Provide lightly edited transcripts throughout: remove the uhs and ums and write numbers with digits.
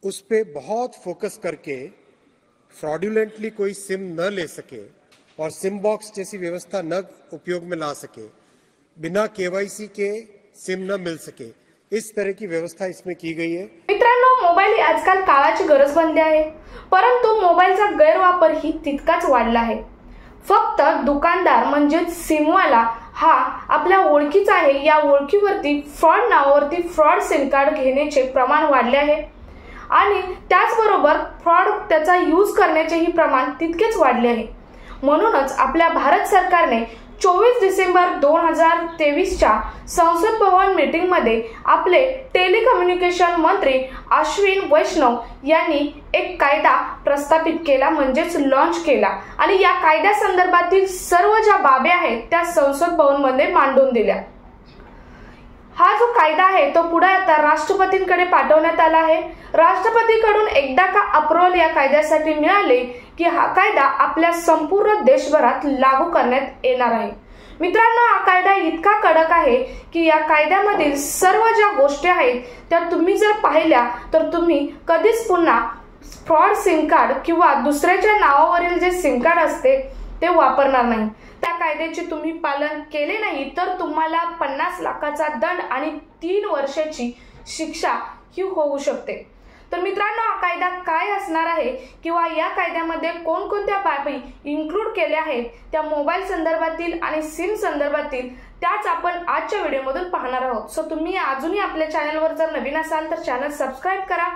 उस पे बहुत फोकस करके फ्रॉड्यूलेंटली कोई सिम न ले सके और सिम बॉक्स जैसी व्यवस्था न उपयोग में ला सके, बिना केवाईसी के सिम न मिल सके, इस तरह की व्यवस्था इसमें की गई है। मित्रांनो, मोबाईल आजकाल काळाची गरज बनली आहे, परंतु मोबाईलचा गैरवापर ही तितकाच वाढला आहे। फक्त दुकानदार म्हणजे सिमवाला हा आपल्या ओळखीचा आहे, या ओळखीवरती फ्रॉड नावावरती फ्रॉड सिम कार्ड घेण्याचे प्रमाण वाढले आहे आणि त्याचबरोबर फ्रॉड त्याचा यूज करण्याचेही प्रमाण तितकेच वाढले आहे। म्हणूनच आपल्या भारत सरकारने 24 डिसेंबर 2023 च्या संसद भवन मीटिंग मध्ये आपले टेलिकम्युनिकेशन मंत्री अश्विन वैष्णव यांनी एक कायदा प्रस्तावित केला, म्हणजेच लॉन्च केला आणि या कायद्या संदर्भातील सर्व ज्या बाबी आहेत त्या संसद भवन मध्ये मांडून दिल्या। हा जो कायदा आहे तो पुढे आता राष्ट्रपतींकडे पाठवण्यात आला आहे। राष्ट्रपतीकडून एकदा का अप्रूव्हल या कायद्यासाठी मिळाले की हा कायदा आपल्या संपूर्ण देशभरात लागू करण्यात येणार आहे। मित्रांनो, हा कायदा इतका कडक आहे की या कायद्यामधील सर्व ज्या गोष्टी आहेत त्या तुम्ही जर पाहिल्या तर तुम्ही कधीच पुन्हा फ्रॉड सिम कार्ड किंवा दुसऱ्याच्या नावावरील जे सिम कार्ड असते ते वापरणार नाही। त्या कायद्याचे तुम्ही पालन केले नाही तर तुम्हाला 50 लाखाचा दंड आणि 3 वर्षाची शिक्षा ही होऊ शकते। तर मित्रांनो, हा कायदा काय असणार आहे किंवा या कायद्यामध्ये कोणकोणत्या बाबी इन्क्लूड केल्या आहेत त्या मोबाईल संदर्भातील आणि सिम संदर्भातील त्याच आपण आजच्या व्हिडिओमधून पाहणार आहोत। सो तुम्ही अजूनही आपल्या चॅनलवर जर नवीन असाल तर चॅनल सबस्क्राइब करा,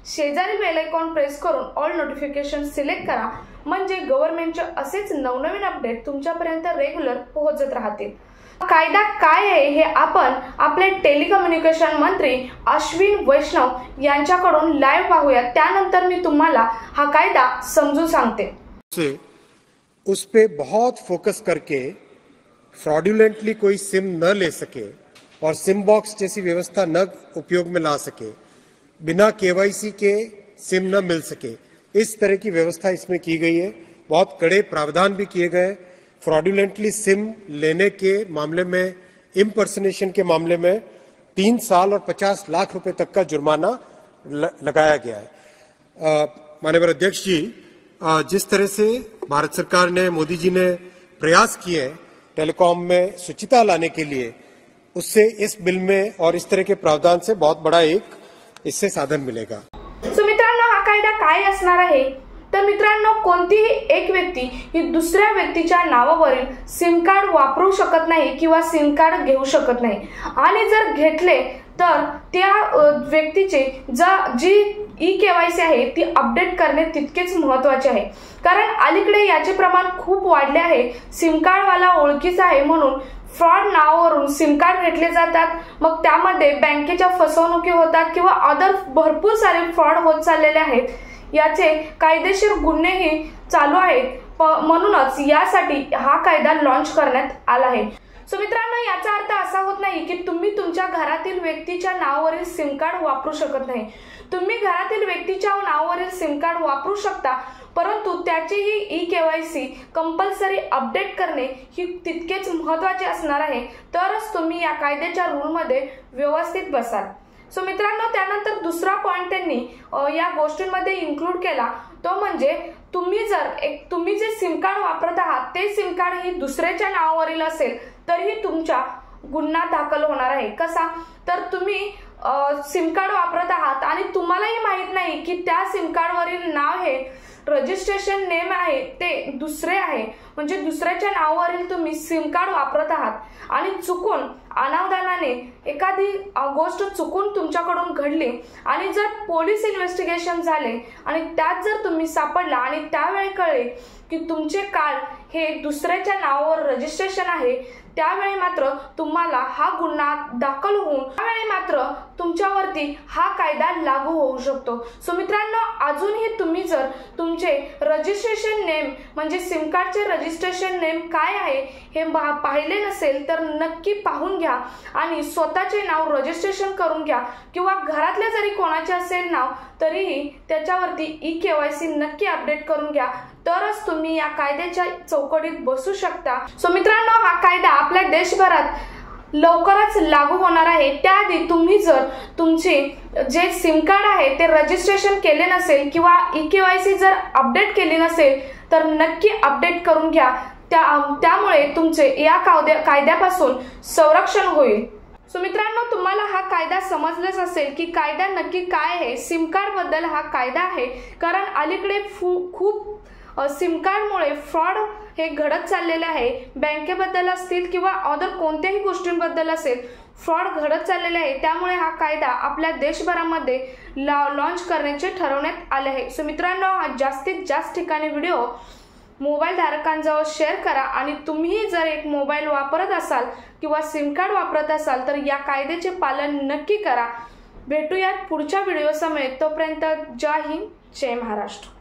शेजारी बेल आयकॉन प्रेस करून ऑल नोटिफिकेशन सिलेक्ट करा, म्हणजे गव्हर्नमेंटचे असेच नवनवीन अपडेट तुमच्यापर्यंत रेग्युलर पोहोचत राहतील। कायदा काय आहे हे आपण आपले टेलिकम्युनिकेशन मंत्री अश्विन वैष्णव यांच्याकडून लाईव्ह पाहूया, त्यानंतर मी तुम्हाला हा कायदा समजून सांगते। उस पे बहुत फोकस करके फ्रॉड्यूलेंटली कोई सिम न ले सके और सिम बॉक्स जैसी व्यवस्था न उपयोग में ला सके, बिना केवाईसी के सिम न मिल सके, इस तरह की व्यवस्था इसमें की गई है। बहुत कड़े प्रावधान भी किए गए। फ्रॉड्यूलेंटली सिम लेने के मामले में, इम्पर्सनेशन के मामले में 3 साल और 50 लाख रुपए तक का जुर्माना लगाया गया है। माननीय अध्यक्ष जी, जिस तरह से भारत सरकार ने, मोदी जी ने प्रयास किए टेलीकॉम में शुचिता लाने के लिए, उससे इस बिल में और इस तरह के प्रावधान से बहुत बड़ा एक इससे साधन मिलेगा। सो मित्रांनो, हा कायदा काय असणार आहे तर मित्रांनो, कोणतीही एक व्यक्ती ही दुसऱ्या व्यक्तीच्या नावावरील सिम कार्ड वापरू शकत नाही किंवा सिम कार्ड घेऊ शकत नाही आणि जर घेतले तर त्या व्यक्तीचे जी ई-केवायसी आहे ती अपडेट करणे तितकेच महत्त्वाचे आहे, कारण अलीकडे याचे प्रमाण खूप वाढले आहे। सिम कार्ड वाला ओळखीचा आहे म्हणून फ्रॉड नावावरून सिम कार्ड घेतले जातात, मग त्यामध्ये बँकेच्या फसवणुकी होतात किंवा अदर भरपूर सारे फ्रॉड होत चाललेले आहेत। याचे कायदेशीर गुन्हेही चालू आहेत, म्हणूनच यासाठी हा कायदा लॉन्च करण्यात आला आहे। सो मित्रांनो, याचा अर्थ असा होत नाही की तुम्ही तुमच्या घरातील व्यक्तीच्या नावावरील सिम कार्ड वापरू शकत नाही। तुम्ही घरातील व्यक्तीच्या नावावरील सिम कार्ड वापरू शकता, परंतु त्याचीही ई-केवायसी कंपल्सरी अपडेट करणे ही तितकेच महत्त्वाचे असणार आहे, तरच तुम्ही या कायद्याच्या रूलमध्ये व्यवस्थित बसाल। सो मित्रांनो, त्यानंतर दुसरा पॉइंट त्यांनी या गोष्टींमध्ये इन्क्लूड केला तो म्हणजे तुम्ही जे सिम कार्ड वापरत आहात ते सिम कार्ड ही दुसऱ्याच्या नावावरील असेल तरीही तुमचा गुन्हा दाखल होणार आहे। कसा तर तुम्ही सिम कार्ड वापरत आहात आणि तुम्हालाही माहित नाही की त्या सिम कार्डवरील नाव हे रजिस्ट्रेशन नेम आहे ते दुसरे आहे, म्हणजे दुसऱ्याच्या नावावरील तुम्ही सिम कार्ड वापरत आहात आणि चुकून अनावधानाने एखादी गोष्ट चुकून तुमच्याकडून घडली आणि जर पोलीस इन्व्हेस्टिगेशन झाले आणि त्यात जर तुम्ही सापडला आणि त्यावेळी कळले की तुमचे कार्ड हे दुसऱ्याच्या नावावर रजिस्ट्रेशन आहे, त्यावेळी मात्र तुम्हाला हा गुन्हा दाखल होऊन त्यावेळी मात्र तुमच्यावरती हा कायदा लागू होऊ शकतो। सो मित्रांनो, अजूनही तुम्ही जर तुमचे रजिस्ट्रेशन नेम म्हणजे सिम कार्डचे रजिस्ट्रेशन नेम काय आहे हे पाहिले नसेल तर नक्की पाहून घ्या आणि स्वतःचे नाव रजिस्ट्रेशन करून घ्या किंवा घरातले जरी कोणाचे असेल नाव तरीही त्याच्यावरती ई-केवायसी नक्की अपडेट करून घ्या, तरच तुम्ही या कायद्याच्या चौकटीत बसू शकता। सो मित्रांनो, हा कायदा आपल्या देशभरात लवकरच लागू होणार आहे। त्याआधी तुम्ही जर तुमचे जे सिम कार्ड आहे ते रजिस्ट्रेशन केले नसेल किंवा eKYC जर अपडेट केली नसेल तर नक्की अपडेट करून घ्या। त्यामुळे तुमचे या कायद्यापासून संरक्षण होईल। सो मित्रांनो, तुम्हाला हा कायदा समजलाच असेल की कायदा नक्की काय आहे। सिम कार्ड बद्दल हा कायदा आहे, कारण अलीकडे खूप सिम कार्डमुळे फ्रॉड हे घडत चाललेले आहे। बँकेबद्दल असतील किंवा अदर कोणत्याही गोष्टींबद्दल असेल, फ्रॉड घडत चाललेले आहे। त्यामुळे हा कायदा आपल्या देशभरामध्ये लॉन्च करण्याचे ठरवण्यात आले आहे। सो मित्रांनो, हा जास्तीत जास्त ठिकाणी व्हिडिओ मोबाईल धारकांजवळ शेअर करा आणि तुम्ही जर एक मोबाईल वापरत असाल किंवा सिम कार्ड वापरत असाल तर या कायद्याचे पालन नक्की करा। भेटूयात पुढच्या व्हिडिओ समेत। तोपर्यंत जय हिंद, जय महाराष्ट्र।